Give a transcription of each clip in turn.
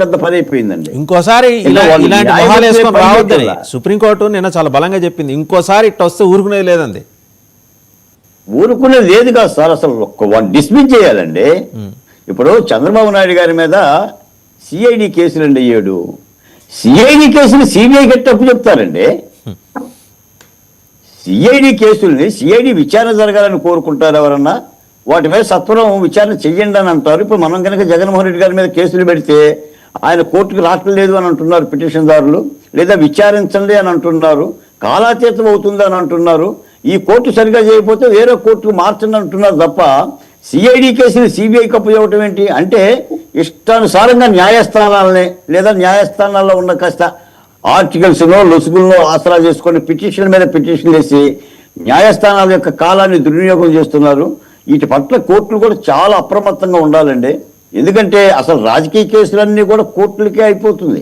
పెద్ద పని అయిపోయిందండి. ఇంకోసారి ఇలాంటి మొహాలు వేసుకొని రావద్దని సుప్రీంకోర్టు నిన్న చాలా బలంగా చెప్పింది. ఇంకోసారి ఇట్లా వస్తే ఊరుకునేది లేదండి. ఊరుకునేది లేదు కాదు సార్, అసలు డిస్మిస్ చేయాలండి. ఇప్పుడు చంద్రబాబు నాయుడు గారి మీద సిఐడి కేసులండి 7 సిఐడి కేసులు సిబిఐకి ఎట్టప్పు చెప్తారండి. సిఐడి కేసుల్ని సిఐడి విచారణ జరగాలని కోరుకుంటారు ఎవరన్నా, వాటి మీద సత్వరం విచారణ చెయ్యండి అని అంటారు. ఇప్పుడు మనం కనుక జగన్మోహన్ రెడ్డి గారి మీద కేసులు పెడితే ఆయన కోర్టుకు రావట్లేదు అని అంటున్నారు పిటిషన్దారులు, లేదా విచారించండి అని అంటున్నారు, కాలాతీతం అవుతుంది అని అంటున్నారు. ఈ కోర్టు సరిగా చేయకపోతే వేరే కోర్టుకు మార్చండి అంటున్నారు తప్ప సిఐడి కేసులు సిబిఐకి అప్పు చేయటం ఏంటి అంటే ఇష్టానుసారంగా న్యాయస్థానాలని లేదా న్యాయస్థానాల్లో ఉన్న కాస్త ఆర్టికల్స్లో లొసుగుల్లో ఆసరా చేసుకొని పిటిషన్ మీద పిటిషన్ వేసి న్యాయస్థానాల యొక్క కాలాన్ని దుర్వినియోగం చేస్తున్నారు. వీటి పట్ల కోర్టులు కూడా చాలా అప్రమత్తంగా ఉండాలండి. ఎందుకంటే అసలు రాజకీయ కేసులన్నీ కూడా కోర్టులకే అయిపోతుంది.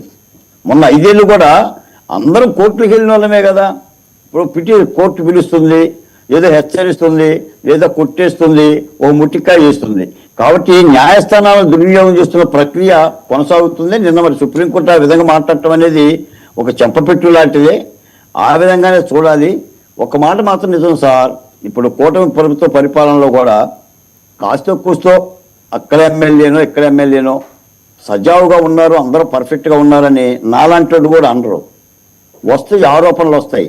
మొన్న 5 ఏళ్ళు కూడా అందరం కోర్టులకు వెళ్ళిన వాళ్ళమే కదా. ఇప్పుడు కోర్టు పిలుస్తుంది, ఏదో హెచ్చరిస్తుంది, లేదా కొట్టేస్తుంది, ఓ ముట్టికాయ చేస్తుంది. కాబట్టి న్యాయస్థానాలను దుర్వినియోగం చేస్తున్న ప్రక్రియ కొనసాగుతుంది. నిన్న మరి సుప్రీంకోర్టు ఆ విధంగా మాట్లాడటం అనేది ఒక చెంపపెట్టు లాంటిదే. ఆ విధంగానే చూడాలి. ఒక మాట మాత్రం నిజం సార్, ఇప్పుడు కూటమి ప్రభుత్వ పరిపాలనలో కూడా కాస్తో కూస్తో అక్కడ ఎమ్మెల్యేనో ఇక్కడ ఎమ్మెల్యేనో సజావుగా ఉన్నారు, అందరూ పర్ఫెక్ట్గా ఉన్నారని నాలాంటి కూడా అనరు. వస్తాయి, ఆరోపణలు వస్తాయి,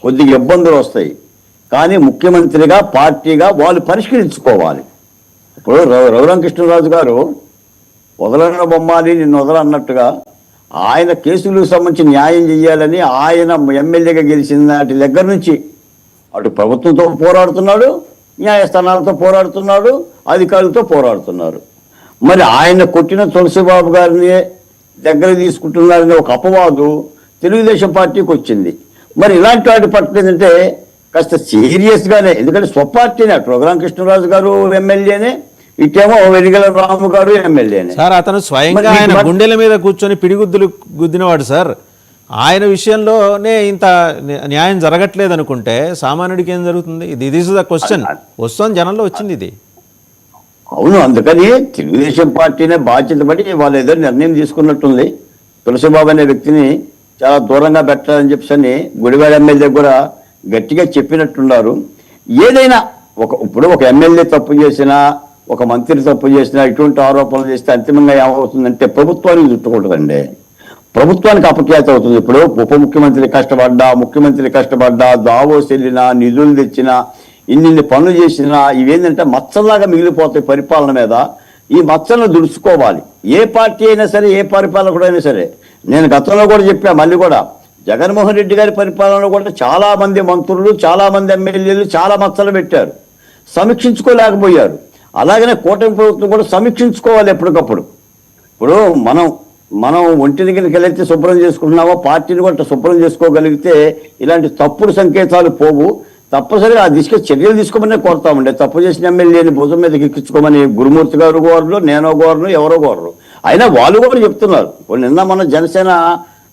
కొద్దిగా ఇబ్బందులు వస్తాయి. కానీ ముఖ్యమంత్రిగా పార్టీగా వాళ్ళు పరిష్కరించుకోవాలి. ఇప్పుడు రఘురామకృష్ణరాజు గారు వదలన బొమ్మాలి నిన్ను వదలన్నట్టుగా ఆయన కేసులకు సంబంధించి న్యాయం చేయాలని ఆయన ఎమ్మెల్యేగా గెలిచిన నాటి దగ్గర నుంచి అటు ప్రభుత్వంతో పోరాడుతున్నాడు, న్యాయస్థానాలతో పోరాడుతున్నాడు, అధికారులతో పోరాడుతున్నారు. మరి ఆయన కొట్టిన తులసిబాబు గారిని దగ్గర తీసుకుంటున్నారనే ఒక అపవాదు తెలుగుదేశం పార్టీకి వచ్చింది. మరి ఇలాంటి వాటి పట్ల ఏంటంటే కాస్త సీరియస్గానే, ఎందుకంటే స్వపార్టీనే, అటు రఘురామకృష్ణరాజు గారు ఎమ్మెల్యేనే, ఇటేమో వెలిగల రాము గారు ఎమ్మెల్యేనే. సార్ అతను స్వయంగా ఆయన గుండెల మీద కూర్చొని పిడిగుద్దులు గుద్దినవాడు సార్. ఆయన విషయంలోనే ఇంత న్యాయం జరగట్లేదు అనుకుంటే సామాన్యుడికి ఏం జరుగుతుంది? ఇది ఇస్ ద క్వశ్చన్. వస్తుంది, జనంలో వచ్చింది ఇది. అవును, అందుకని తెలుగుదేశం పార్టీనే బాధ్యత పడి వాళ్ళు ఏదో నిర్ణయం తీసుకున్నట్టుంది. తులసిబాబు అనే వ్యక్తిని చాలా దూరంగా పెట్టాలని చెప్పని గుడివాడ ఎమ్మెల్యే కూడా గట్టిగా చెప్పినట్టున్నారు. ఏదైనా ఇప్పుడు ఒక ఎమ్మెల్యే తప్పు చేసినా, ఒక మంత్రి తప్పు చేసినా, ఇటువంటి ఆరోపణలు చేస్తే అంతిమంగా ఏమవుతుందంటే ప్రభుత్వానికి చుట్టుకుంటుందండి, ప్రభుత్వానికి అపఖ్యాతి అవుతుంది. ఇప్పుడు ఉప ముఖ్యమంత్రి కష్టపడ్డా, ముఖ్యమంత్రి కష్టపడ్డా, దావోస్ వెళ్ళినా, నిధులు తెచ్చినా, ఇన్ని పనులు చేసినా ఇవేంటంటే మచ్చల్లాగా మిగిలిపోతాయి పరిపాలన మీద. ఈ మచ్చలను దుడుచుకోవాలి ఏ పార్టీ అయినా సరే, ఏ పరిపాలకుడైనా సరే. నేను గతంలో కూడా చెప్పా, మళ్ళీ కూడా జగన్మోహన్ రెడ్డి గారి పరిపాలనలో కూడా చాలా మంది మంత్రులు, చాలా మంది ఎమ్మెల్యేలు చాలా మచ్చలు పెట్టారు, సమీక్షించుకోలేకపోయారు. అలాగనే కూటమి ప్రభుత్వం కూడా సమీక్షించుకోవాలి ఎప్పటికప్పుడు. ఇప్పుడు మనం ఒంటి దగ్గరికి వెళ్ళైతే శుభ్రం చేసుకుంటున్నామో పార్టీని కూడా శుభ్రం చేసుకోగలిగితే ఇలాంటి తప్పుడు సంకేతాలు పోవు. తప్పనిసరిగా ఆ దిశగా చర్యలు తీసుకోమని కోరుతామండి. తప్పు చేసిన ఎమ్మెల్యేని భుజం మీదకి ఎక్కించుకోమని గురుమూర్తి గారు కోరరు, నేనో కోరను, ఎవరో కోరరు. అయినా వాళ్ళు కూడా చెప్తున్నారు. నిన్న మన జనసేన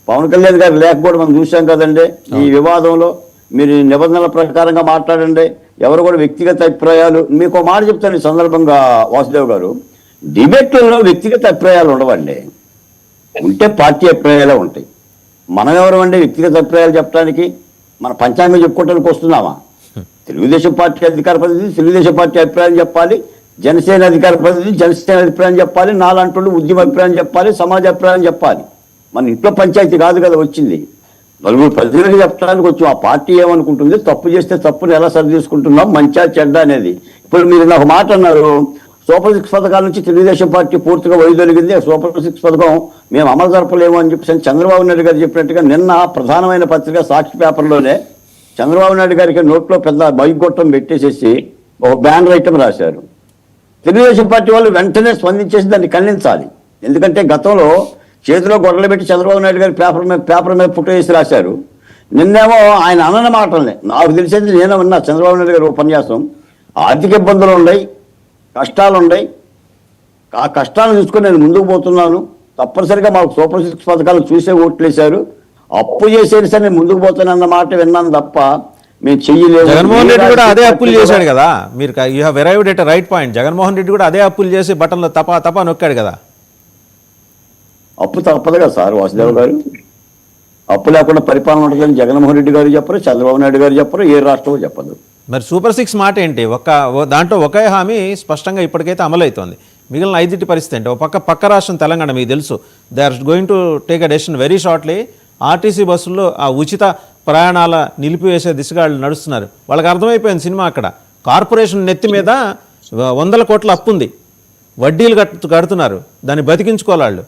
పవన్ కళ్యాణ్ గారు లేక కూడా మనం చూసాం కదండి. ఈ వివాదంలో మీరు నిబంధనల ప్రకారంగా మాట్లాడండి, ఎవరు కూడా వ్యక్తిగత అభిప్రాయాలు. మీకు మాట చెప్తాను ఈ సందర్భంగా వాసుదేవ్ గారు, డిబేట్లలో వ్యక్తిగత అభిప్రాయాలు ఉండవండి, ఉంటే పార్టీ అభిప్రాయాలే ఉంటాయి. మనం ఎవరు అండి వ్యక్తిగత అభిప్రాయాలు చెప్పడానికి? మన పంచాంగం చెప్పుకోవడానికి వస్తున్నామా? తెలుగుదేశం పార్టీ అధికార ప్రతినిధి తెలుగుదేశం పార్టీ అభిప్రాయం చెప్పాలి, జనసేన అధికార ప్రతినిధి జనసేన అభిప్రాయం చెప్పాలి, నాలాంటి ఉద్యమ అభిప్రాయం చెప్పాలి, సమాజ అభిప్రాయం చెప్పాలి. మన ఇంట్లో పంచాయతీ కాదు కదా వచ్చింది, నలుగురు ప్రజలకు చెప్పడానికి వచ్చి ఆ పార్టీ ఏమనుకుంటుంది, తప్పు చేస్తే తప్పుని ఎలా సరి తీసుకుంటున్నాం, మంచా చెడ్డ అనేది. ఇప్పుడు మీరు నాకు మాట అన్నారు, సూపర్ 6 పథకాల నుంచి తెలుగుదేశం పార్టీ పూర్తిగా వైదొలిగింది, సూపర్ 6 పథకం మేము అమలు జరపలేము అని చెప్పేసి చంద్రబాబు నాయుడు గారు చెప్పినట్టుగా నిన్న ప్రధానమైన పత్రిక సాక్షి పేపర్లోనే చంద్రబాబు నాయుడు గారికి నోట్లో పెద్ద బైగొట్టం పెట్టేసేసి ఒక బ్యానర్ ఐటమ్ రాశారు. తెలుగుదేశం పార్టీ వాళ్ళు వెంటనే స్పందించేసి దాన్ని ఖండించాలి. ఎందుకంటే గతంలో చేతిలో గొడవలు పెట్టి చంద్రబాబు నాయుడు గారి పేపర్ మీద ఫోటో వేసి రాశారు. నిన్నేమో ఆయన అనన్న మాటల్ని నాకు తెలిసేది నేను విన్నా చంద్రబాబు నాయుడు గారి ఉపన్యాసం. ఆర్థిక ఇబ్బందులు ఉన్నాయి, కష్టాలు ఉన్నాయి, ఆ కష్టాలను చూసుకొని నేను ముందుకు పోతున్నాను, తప్పనిసరిగా మాకు సూపర్ 6 పథకాలు చూసే ఓట్లు వేశారు, అప్పు చేసేది సరే నేను ముందుకు పోతానన్న మాట విన్నాను తప్ప మేము చెయ్యలేదు. జగన్మోహన్ రెడ్డి కూడా అదే అప్పులు చేశాడు కదా, మీరు you have arrived at right point. Jaganmohan Reddy కూడా అదే అప్పులు చేసి బటన్లో తపా నొక్కాడు కదా. అప్పు తప్పదు కదా సార్ వాసుదేవ్ గారు. అప్పు లేకుండా పరిపాలన ఉంటుందని జగన్మోహన్ రెడ్డి గారు చెప్పరు, చంద్రబాబు నాయుడు గారు చెప్పరు, ఏ రాష్ట్రం చెప్పదు. మరి సూపర్ 6 మాట ఏంటి? దాంట్లో ఒకే హామీ స్పష్టంగా ఇప్పటికైతే అమలవుతోంది. మిగిలిన 5 పరిస్థితి ఏంటి? పక్క రాష్ట్రం తెలంగాణ మీకు తెలుసు, they are going to take a decision very shortly. RTC బస్సుల్లో ఆ ఉచిత ప్రయాణాల నిలిపివేసే దిశగా వాళ్ళు నడుస్తున్నారు. వాళ్ళకి అర్థమైపోయింది సినిమా. అక్కడ కార్పొరేషన్ నెత్తి మీద 100 కోట్ల అప్పు ఉంది, వడ్డీలు కడుతున్నారు, దాన్ని బతికించుకోవాలి వాళ్ళు.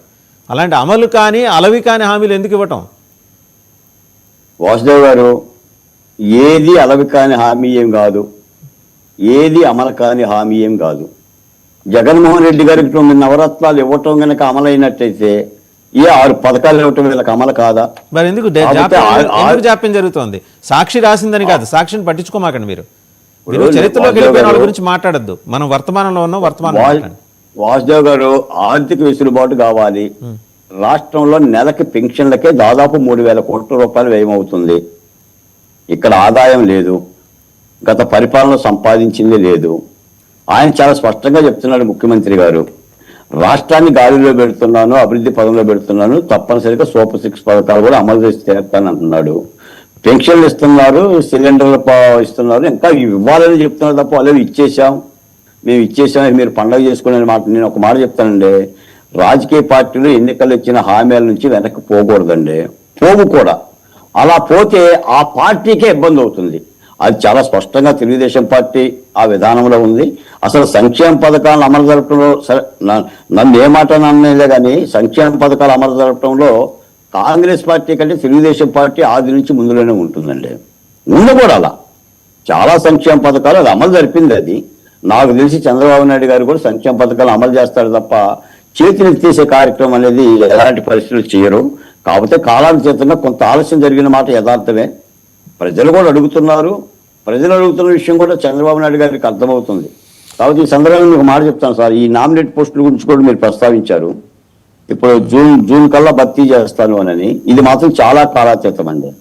అలాంటి అమలు కానీ అలవి కాని హామీలు ఎందుకు ఇవ్వటం? వాసుదేవ్ గారు, ఏది అలవి కాని హామీ ఏం కాదు, ఏది అమలు కాని హామీ ఏం కాదు. జగన్మోహన్ రెడ్డి గారికి 9 నవరత్నాలు ఇవ్వటం కనుక అమలైనట్టయితే ఏ 6 పథకాలు ఇవ్వటం వీళ్ళకి అమలు కాదా? మరి ఎందుకు జాప్యం జరుగుతోంది? సాక్షి రాసిందని కాదు, సాక్షిని పట్టించుకోమాకండి మీరు. చరిత్రలోకి వెళ్ళిపోయిన వాళ్ళ గురించి మాట్లాడద్దు, మనం వర్తమానంలో ఉన్నాం. వాసుదేవ్ గారు, ఆర్థిక వెసులుబాటు కావాలి. రాష్ట్రంలో నెలకి పెన్షన్లకే దాదాపు 3,000 కోట్ల రూపాయలు వ్యయమవుతుంది. ఇక్కడ ఆదాయం లేదు, గత పరిపాలన సంపాదించింది లేదు. ఆయన చాలా స్పష్టంగా చెప్తున్నాడు ముఖ్యమంత్రి గారు, రాష్ట్రాన్ని గాలిలో పెడుతున్నాను, అభివృద్ధి పదంలో పెడుతున్నాను, తప్పనిసరిగా సూపర్ 6 పథకాలు కూడా అమలు చేసి తీరుతాను అంటున్నాడు. పెన్షన్లు ఇస్తున్నారు, సిలిండర్లు ఇస్తున్నారు, ఇంకా ఇవ్వాలని చెప్తున్నారు తప్ప వాళ్ళు మేము ఇచ్చేసాం మీరు పండుగ చేసుకునే మాట. నేను ఒక మాట చెప్తానండి, రాజకీయ పార్టీలు ఎన్నికలు ఇచ్చిన హామీల నుంచి వెనక్కి పోకూడదండి, పోవు కూడా. అలా పోతే ఆ పార్టీకే ఇబ్బంది అవుతుంది. అది చాలా స్పష్టంగా తెలుగుదేశం పార్టీ ఆ విధానంలో ఉంది. అసలు సంక్షేమ పథకాలను అమలు జరపడంలో, నన్ను ఏ మాట అనలే కానీ, సంక్షేమ పథకాలు అమలు జరపడంలో కాంగ్రెస్ పార్టీ కంటే తెలుగుదేశం పార్టీ ఆది నుంచి ముందులోనే ఉంటుందండి. ముందు కూడా అలా చాలా సంక్షేమ పథకాలు అది అమలు జరిపింది. అది నాకు తెలిసి చంద్రబాబు నాయుడు గారు కూడా సంక్షేమ పథకాలు అమలు చేస్తారు తప్ప చేతులు తీసే కార్యక్రమం అనేది ఎలాంటి పరిస్థితులు చేయరు. కాకపోతే కాలానుచేతంగా కొంత ఆలస్యం జరిగిన మాట యథార్థమే. ప్రజలు కూడా అడుగుతున్నారు, ప్రజలు అడుగుతున్న విషయం కూడా చంద్రబాబు నాయుడు గారికి అర్థమవుతుంది. కాబట్టి ఈ సందర్భంగా మీకు మాట చెప్తాను సార్, ఈ నామినేట్ పోస్టుల గురించి కూడా మీరు ప్రస్తావించారు. ఇప్పుడు జూన్ కల్లా భర్తీ చేస్తాను అని, ఇది మాత్రం చాలా కాలాతీతం అండి.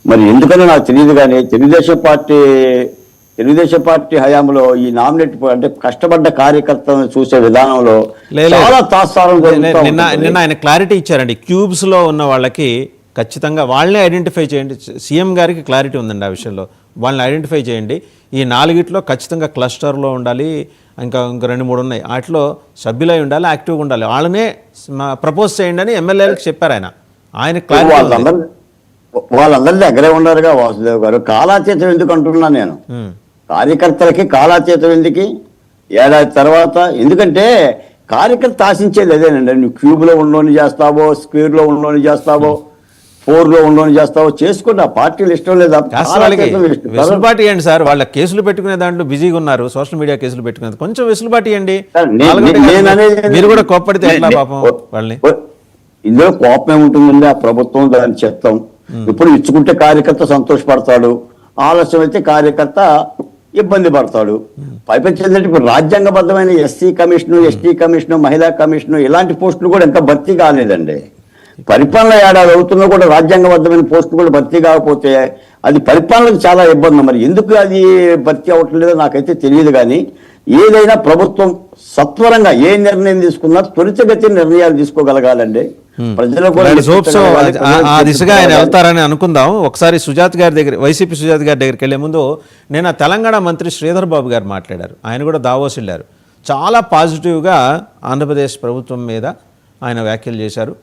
మరి ఎందుకని నాకు తెలియదు కానీ తెలుగుదేశం పార్టీ హయాంలో ఈ నామినేట్ అంటే కష్టపడ్డ కార్యకర్తలను చూసే విధానంలో చాలా తాత్సారం. నిన్న ఆయన క్లారిటీ ఇచ్చారండి, క్యూబ్స్ లో ఉన్న వాళ్ళకి ఖచ్చితంగా వాళ్ళని ఐడెంటిఫై చేయండి. సీఎం గారికి క్లారిటీ ఉందండి ఆ విషయంలో. వాళ్ళని ఐడెంటిఫై చేయండి, ఈ 4 ఖచ్చితంగా క్లస్టర్లో ఉండాలి, ఇంకా 2-3 ఉన్నాయి, వాటిలో సభ్యులై ఉండాలి, యాక్టివ్గా ఉండాలి, వాళ్ళనే ప్రపోజ్ చేయండి అని ఎమ్మెల్యేలకు చెప్పారు ఆయన క్లారిటీ. వాళ్ళందరి దగ్గరే ఉన్నారుగా వాసుదేవ్ గారు. కాలాతీతం ఎందుకు అంటున్నా నేను, కార్యకర్తలకి కాలాతీతం ఎందుకు ఏడాది తర్వాత? ఎందుకంటే కార్యకర్త ఆశించేది అదేనండి, నువ్వు క్యూబ్లో ఉండోని చేస్తావో, స్క్వేర్లో ఉండోని చేస్తావో, 4లో ఉండోని చేస్తావో చేసుకోండి, ఆ పార్టీలు ఇష్టం లేదా? వెసులుబాటు ఇవ్వండి సార్. వాళ్ళ కేసులు పెట్టుకునే దాంట్లో బిజీగా ఉన్నారు, సోషల్ మీడియా కేసులు పెట్టుకునేది, కొంచెం వెసులుబాటు ఇవ్వండి. మీరు కూడా కోప్పడితే ఎట్లా పాపం వాళ్ళని? ఇందులో కోపం ఏముంటుందండి, ఆ ప్రభుత్వం దాన్ని చెప్తాం. ఇప్పుడు ఇచ్చుకుంటే కార్యకర్త సంతోషపడతాడు, ఆలస్యం అయితే కార్యకర్త ఇబ్బంది పడతాడు. పైపెచ్చి ఏంటంటే ఇప్పుడు రాజ్యాంగబద్ధమైన ఎస్సీ కమిషను, ఎస్టీ కమిషను, మహిళా కమిషను ఇలాంటి పోస్టులు కూడా ఇంకా భర్తీ కాలేదండి. పరిపాలన ఏడాది అవుతున్నా కూడా రాజ్యాంగబద్ధమైన పోస్టులు కూడా భర్తీ కాకపోతే అది పరిపాలనకు చాలా ఇబ్బంది. మరి ఎందుకు అది భర్తీ అవ్వట్లేదో నాకైతే తెలియదు. కానీ ఏదైనా ప్రభుత్వం సత్వరంగా ఏ నిర్ణయం తీసుకున్నా త్వరితగతి నిర్ణయాలు తీసుకోగలగాలండి. ప్రజలు కూడా ఆ దిశగా ఆయన వెళ్తారని అనుకుందాం. ఒకసారి సుజాత్ గారి దగ్గర, వైసీపీ సుజాత్ గారి దగ్గరికి వెళ్లే ముందు నేను తెలంగాణ మంత్రి శ్రీధర్ బాబు గారు మాట్లాడారు. ఆయన కూడా దావోస్ వెళ్ళారు. చాలా పాజిటివ్గా ఆంధ్రప్రదేశ్ ప్రభుత్వం మీద ఆయన వ్యాఖ్యలు చేశారు.